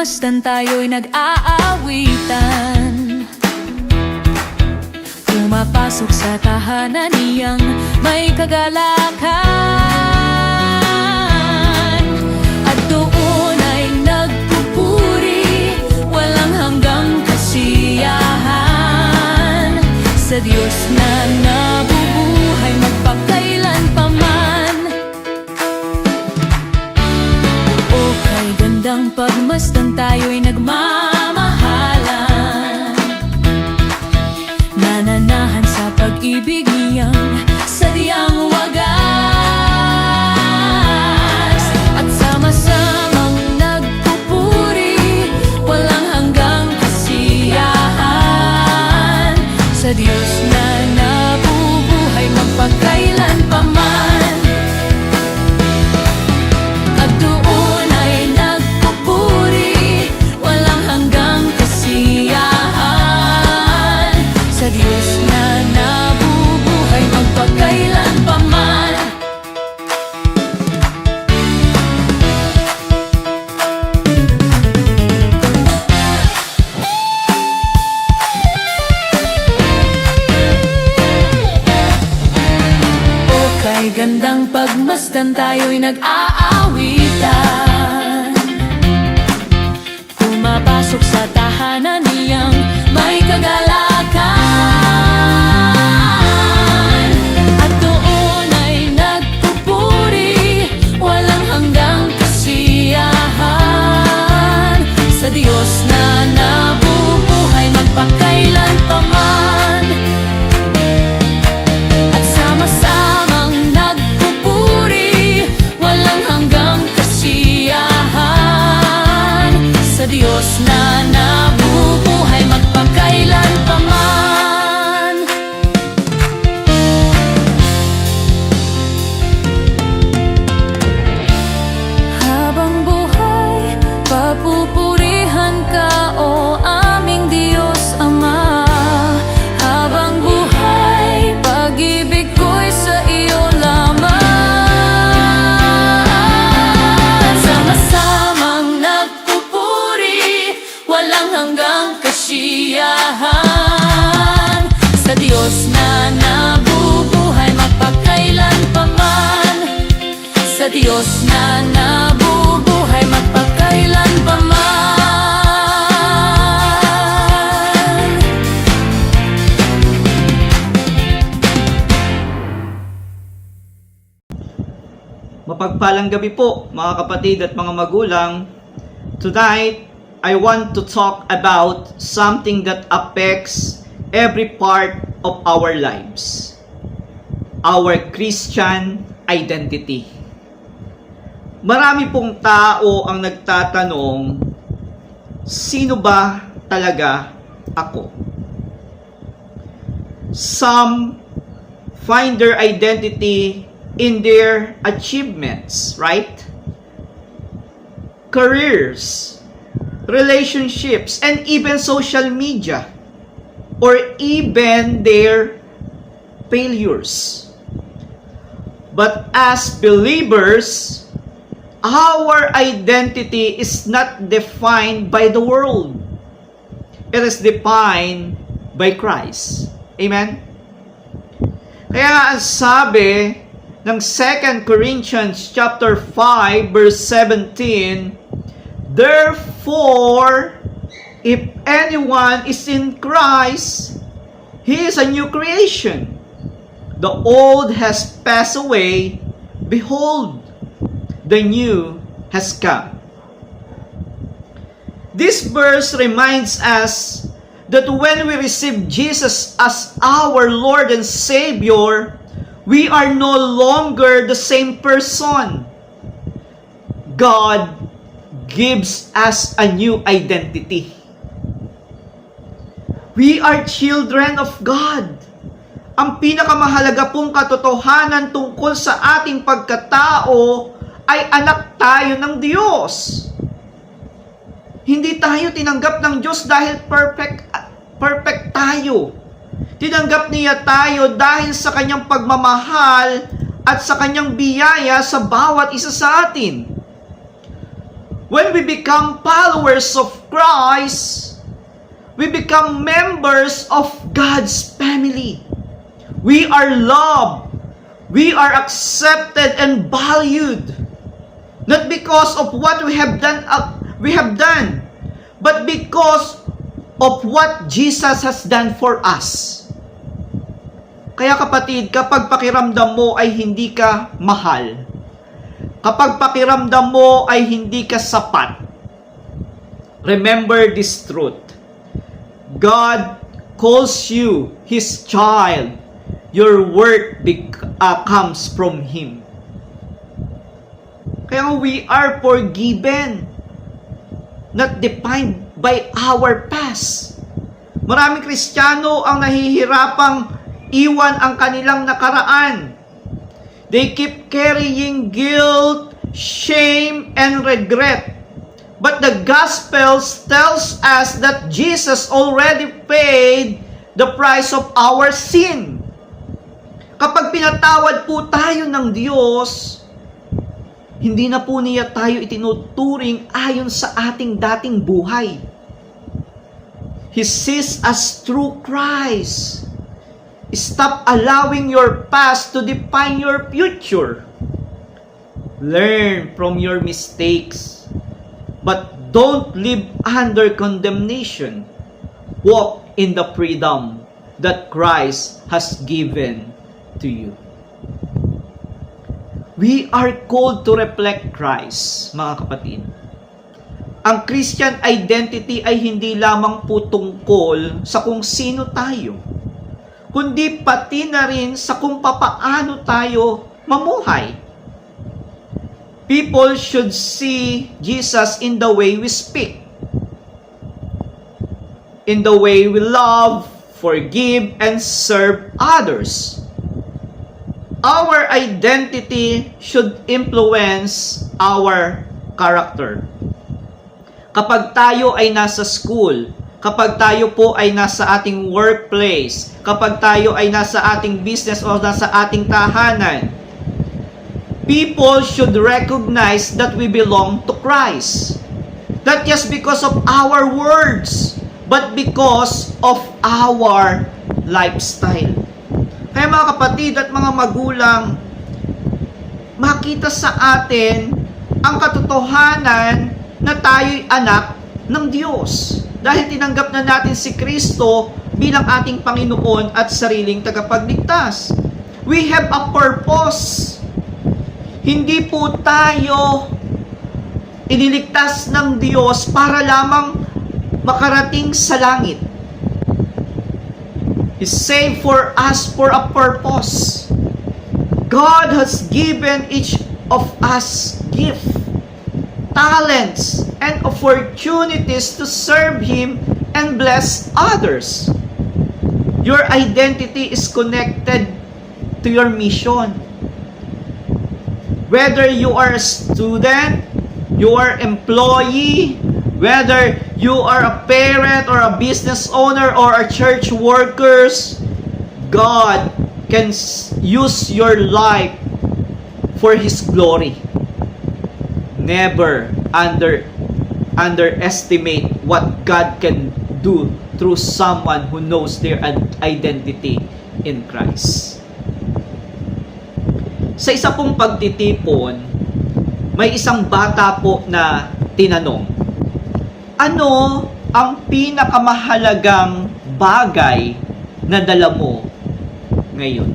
pagmasdan tayo'y nag-aawitan, pumapasok sa tahanan niyang may kagalakan. At doon ay nagpupuri, walang hanggang kasiyahan, sa Diyos na nabubuhay magpakailan pa man. O kay gandang pagmasdan tayo'y nagmamahalan, nananahan sa pag-ibig niyang sadyang wagas. At sama-samang nagpupuri, walang hanggang kasiyahan, sa Diyos na nabubuhay magpakailan pa man. At doon ay nagpupuri, walang hanggang kasiyahan, sa Diyos na nabubuhay magpakailan pa man. O kay gandang pagmasdan tayo'y nag-aawitan, pumapasok sa tahanan niyang may kagalakan. At doon ay nagpupuri, walang hanggang kasiyahan, sa Diyos na nabubuhay magpakailan pa man. At sama-samang nagpupuri, walang hanggang kasiyahan, sa Diyos na nabubuhay magpakailan pa man. Habang buhay, papupurihan ka, o aming Diyos Ama. Habang buhay, pag-ibig ko'y sa iyo lamang. Sama-samang nagpupuri, walang hanggang kasiyahan, sa Diyos na nabubuhay magpakailan pa man. Sa Diyos na nabubuhay magpakailan pa man. Mapagpalang gabi po mga kapatid at mga magulang. Tonight, I want to talk about something that affects every part of our lives. Our Christian identity. Marami pong tao ang nagtatanong, sino ba talaga ako? Some find their identity in their achievements, right? Careers, relationships, and even social media, or even their failures. But as believers, our identity is not defined by the world. It is defined by Christ. Amen? Kaya nga ang sabi ng 2 Corinthians chapter 5 verse 17, therefore, if anyone is in Christ, he is a new creation. The old has passed away, behold, the new has come. This verse reminds us that when we receive Jesus as our Lord and Savior, we are no longer the same person. God gives us a new identity. We are children of God. Ang pinakamahalaga pong katotohanan tungkol sa ating pagkatao ay anak tayo ng Diyos. Hindi tayo tinanggap ng Diyos dahil perfect tayo. Tinanggap niya tayo dahil sa kanyang pagmamahal at sa kanyang biyaya sa bawat isa sa atin. When we become followers of Christ, we become members of God's family. We are loved. We are accepted and valued. Not because of what we have done, but because of what Jesus has done for us. Kaya kapatid, kapag pakiramdam mo ay hindi ka mahal, kapag pakiramdam mo ay hindi ka sapat, remember this truth. God calls you His child. Your worth comes from Him. Kaya we are forgiven, not defined by our past. Maraming Kristiyano ang nahihirapang iwan ang kanilang nakaraan. They keep carrying guilt, shame, and regret. But the gospel tells us that Jesus already paid the price of our sin. Kapag pinatawad po tayo ng Diyos, hindi na po niya tayo itinuturing ayon sa ating dating buhay. He sees us through Christ. Stop allowing your past to define your future. Learn from your mistakes, but don't live under condemnation. Walk in the freedom that Christ has given to you. We are called to reflect Christ, mga kapatid. Ang Christian identity ay hindi lamang po tungkol sa kung sino tayo, kundi pati na rin sa kung papaano tayo mamuhay. People should see Jesus in the way we speak, in the way we love, forgive, and serve others. Our identity should influence our character. Kapag tayo ay nasa school, kapag tayo po ay nasa ating workplace, kapag tayo ay nasa ating business o nasa ating tahanan, people should recognize that we belong to Christ. Not just because of our words, but because of our lifestyle. Kaya mga kapatid at mga magulang, makita sa atin ang katotohanan na tayo'y anak ng Diyos. Dahil tinanggap na natin si Kristo bilang ating Panginoon at sariling tagapagligtas. We have a purpose. Hindi po tayo iniligtas ng Diyos para lamang makarating sa langit. He saved for us for a purpose. God has given each of us gifts, talents, and opportunities to serve Him and bless others. Your identity is connected to your mission. Whether you are a student, you are employee, whether you are a parent or a business owner or a church workers, God can use your life for His glory. Never underestimate what God can do through someone who knows their identity in Christ. Sa isa pong pagtitipon, may isang bata po na tinanong, ano ang pinakamahalagang bagay na dala mo ngayon?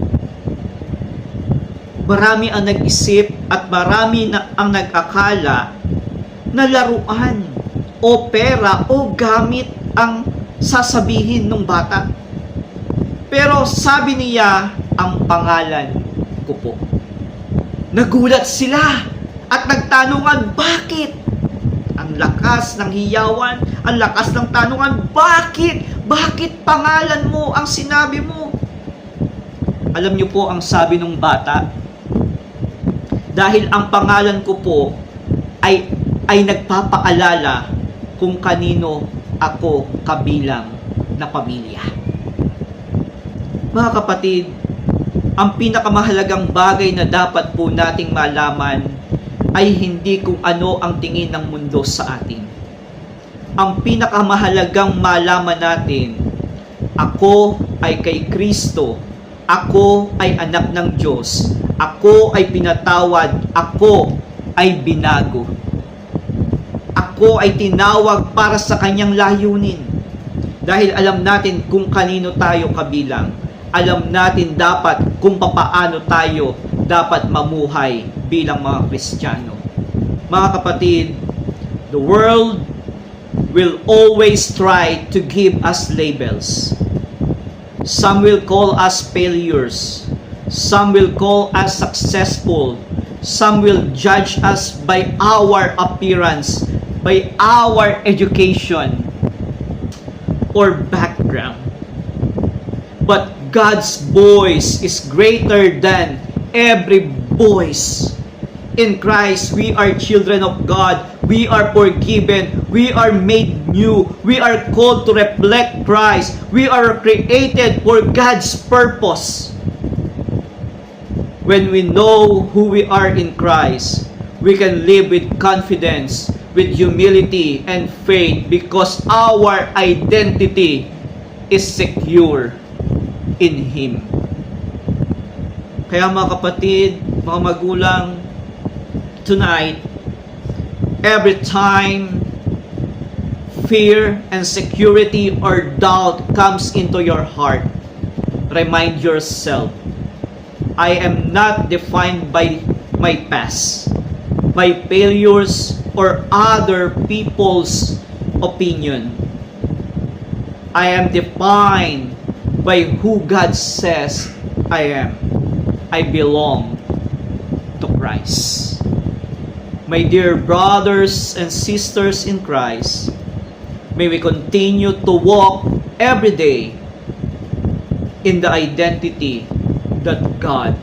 Marami ang nag-isip at marami ang nag-akala na laruan o pera o gamit ang sasabihin ng bata. Pero sabi niya, ang pangalan ko po. Nagulat sila at nagtanungan, bakit? Ang lakas ng hiyawan, ang lakas ng tanungan, bakit? Bakit pangalan mo ang sinabi mo? Alam niyo po ang sabi ng bata? Dahil ang pangalan ko po ay nagpapaalala kung kanino ako kabilang na pamilya. Mga kapatid, ang pinakamahalagang bagay na dapat po nating malaman ay hindi kung ano ang tingin ng mundo sa atin. Ang pinakamahalagang malaman natin, ako ay kay Kristo, ako ay anak ng Diyos, ako ay pinatawad, ako ay binago. Ako ay tinawag para sa kanyang layunin. Dahil alam natin kung kanino tayo kabilang. Alam natin dapat kung papaano tayo dapat mamuhay bilang mga Kristiyano. Mga kapatid, the world will always try to give us labels. Some will call us failures. Some will call us successful. Some will judge us by our appearance, by our education or background. But God's voice is greater than every voice. In Christ, we are children of God. We are forgiven. We are made new. We are called to reflect Christ. We are created for God's purpose. When we know who we are in Christ, we can live with confidence, with humility and faith because our identity is secure in Him. Kaya mga kapatid, mga magulang, tonight, every time fear and security or doubt comes into your heart, remind yourself, I am not defined by my past, my failures, or other people's opinion. I am defined by who God says I am. I belong to Christ. My dear brothers and sisters in Christ, may we continue to walk every day in the identity that God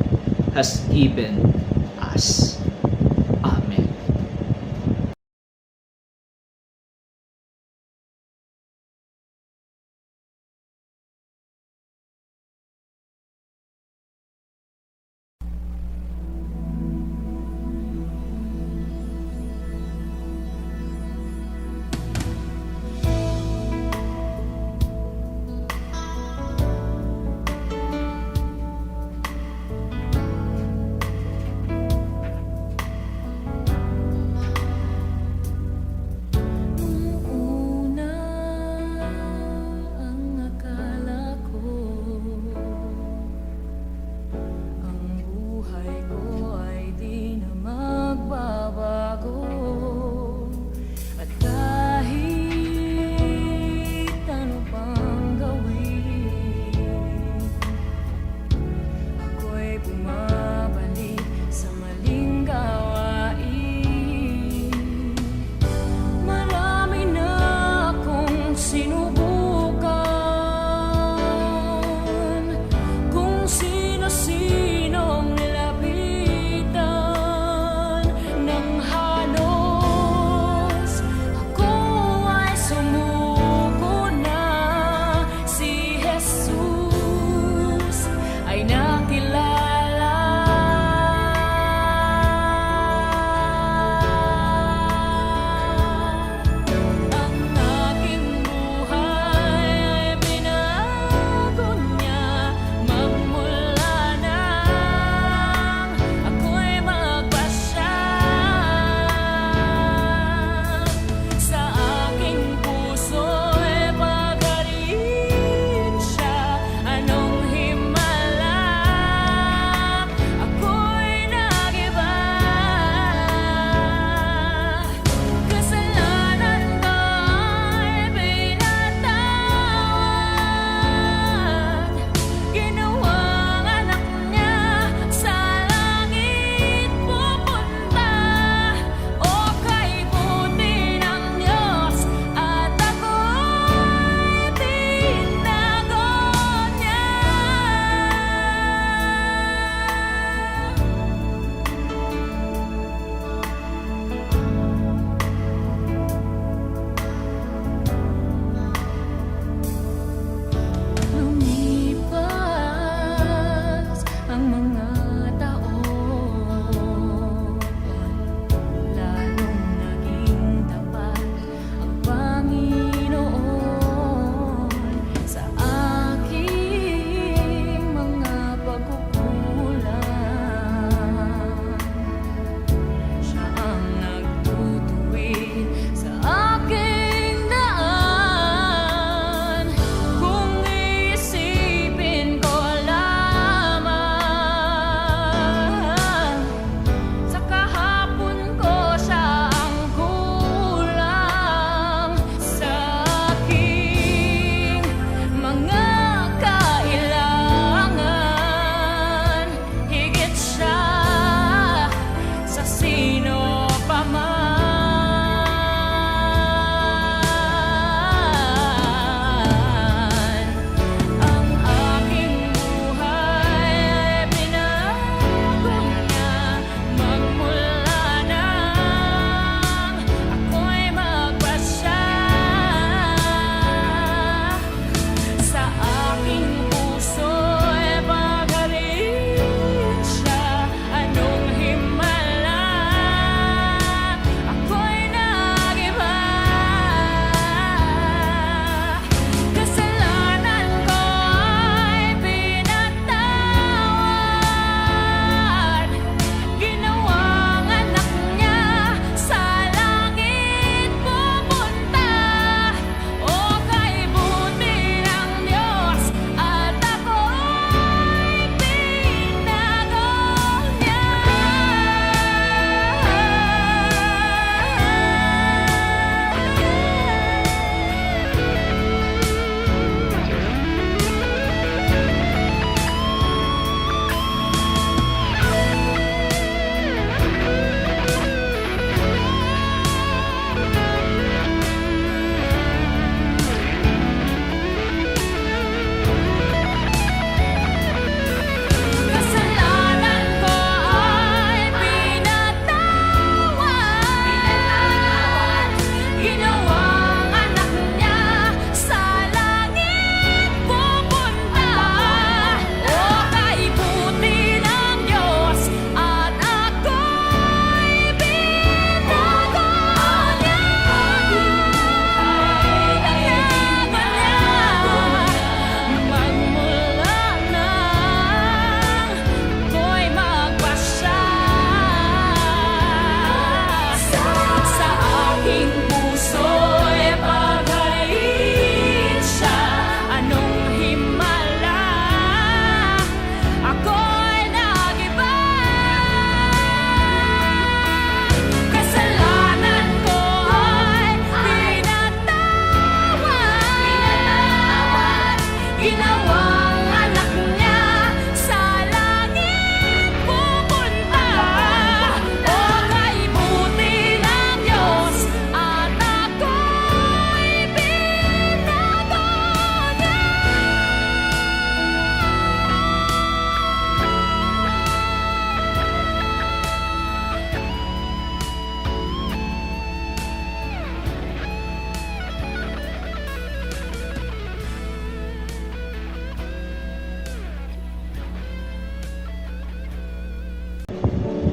has given us. Amen.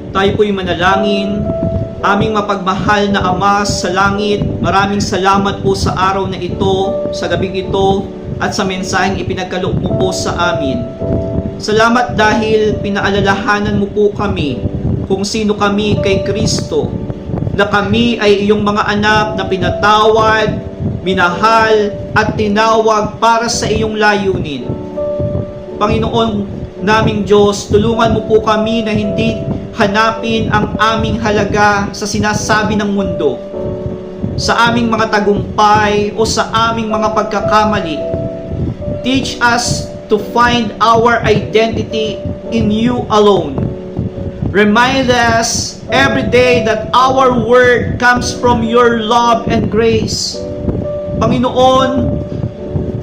Tayo po'y manalangin. Aming mapagmahal na Ama sa langit, maraming salamat po sa araw na ito, sa gabing ito, at sa mensaheng ipinagkaloob mo po sa amin. Salamat dahil pinaalalahanan mo po kami kung sino kami kay Kristo, na kami ay iyong mga anak na pinatawad, minahal, at tinawag para sa iyong layunin. Panginoon naming Diyos, tulungan mo po kami na hindi hanapin ang aming halaga sa sinasabi ng mundo, sa aming mga tagumpay o sa aming mga pagkakamali. Teach us to find our identity in you alone. Remind us every day that our worth comes from your love and grace. Panginoon,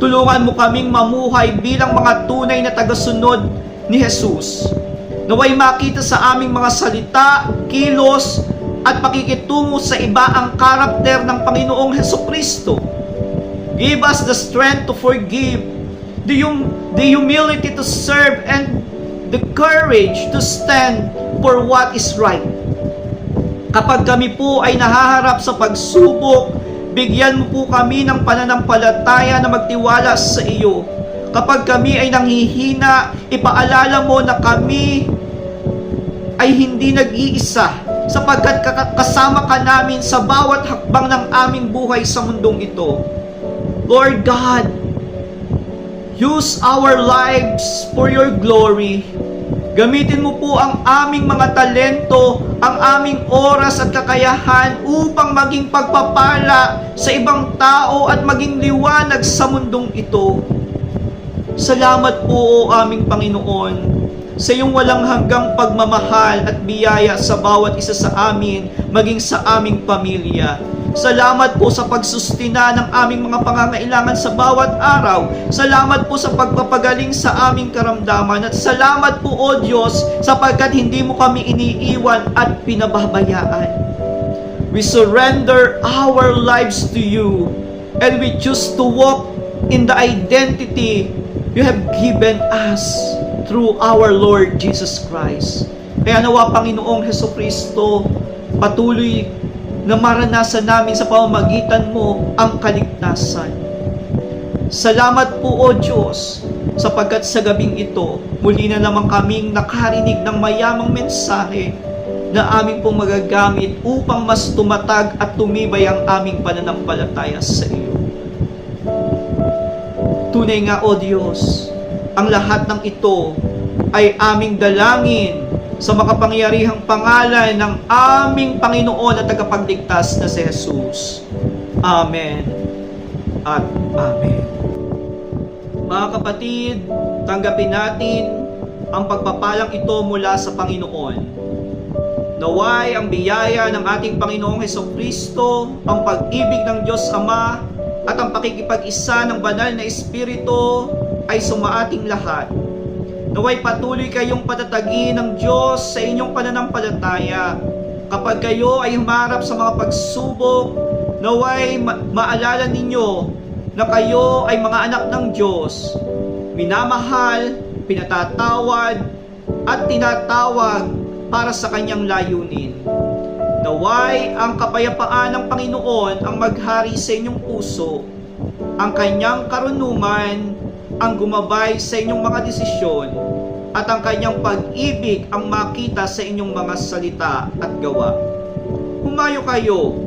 tulungan mo kaming mamuhay bilang mga tunay na tagasunod ni Jesus. Naway makita sa aming mga salita, kilos, at pakikitungo sa iba ang karakter ng Panginoong Hesukristo. Give us the strength to forgive, the humility to serve, and the courage to stand for what is right. Kapag kami po ay nahaharap sa pagsubok, bigyan mo po kami ng pananampalataya na magtiwala sa iyo. Kapag kami ay nanghihina, ipaalala mo na kami ay hindi nag-iisa, sapagkat kasama ka namin sa bawat hakbang ng aming buhay sa mundong ito. Lord God, use our lives for your glory. Gamitin mo po ang aming mga talento, ang aming oras at kakayahan upang maging pagpapala sa ibang tao at maging liwanag sa mundong ito. Salamat po, o aming Panginoon, sa iyong walang hanggang pagmamahal at biyaya sa bawat isa sa amin, maging sa aming pamilya. Salamat po sa pagsustina ng aming mga pangangailangan sa bawat araw. Salamat po sa pagpapagaling sa aming karamdaman. At salamat po, O Diyos, sapagkat hindi mo kami iniiwan at pinababayaan. We surrender our lives to you, and we choose to walk in the identity you have given us through our Lord Jesus Christ. Kaya nawa, Panginoong Hesukristo, patuloy na maranasan namin sa pamamagitan mo ang kaligtasan. Salamat po, O Diyos, sapagkat sa gabing ito, muli na naman kaming nakarinig ng mayamang mensahe na aming pong magagamit upang mas tumatag at tumibay ang aming pananampalataya sa iyo. Tunay nga, O Diyos, ang lahat ng ito ay aming dalangin sa makapangyarihang pangalan ng aming Panginoon at tagapagligtas na si Jesus. Amen at Amen. Mga kapatid, tanggapin natin ang pagpapalang ito mula sa Panginoon. Naway ang biyaya ng ating Panginoong Hesukristo, ang pag-ibig ng Diyos Ama, at ang pakikipag-isa ng banal na Espiritu ay sumaating lahat. Naway patuloy kayong patatagin ng Diyos sa inyong pananampalataya. Kapag kayo ay humarap sa mga pagsubok, naway maalala ninyo na kayo ay mga anak ng Diyos, minamahal, pinatatawad, at tinatawag para sa kanyang layunin. Naway ang kapayapaan ng Panginoon ang maghari sa inyong puso, ang kanyang karunungan ang gumabay sa inyong mga desisyon, at ang kanyang pag-ibig ang makita sa inyong mga salita at gawa. Humayo kayo,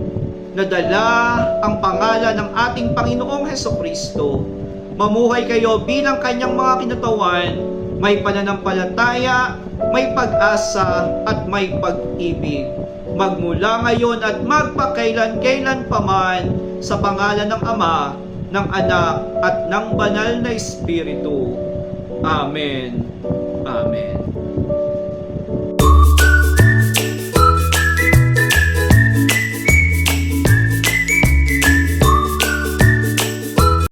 nadala ang pangalan ng ating Panginoong Hesukristo. Mamuhay kayo bilang kanyang mga kinatawan, may pananampalataya, may pag-asa, at may pag-ibig. Magmula ngayon at magpakailan-kailan paman, sa pangalan ng Ama, ng Anak, at ng Banal na Espiritu. Amen. Amen.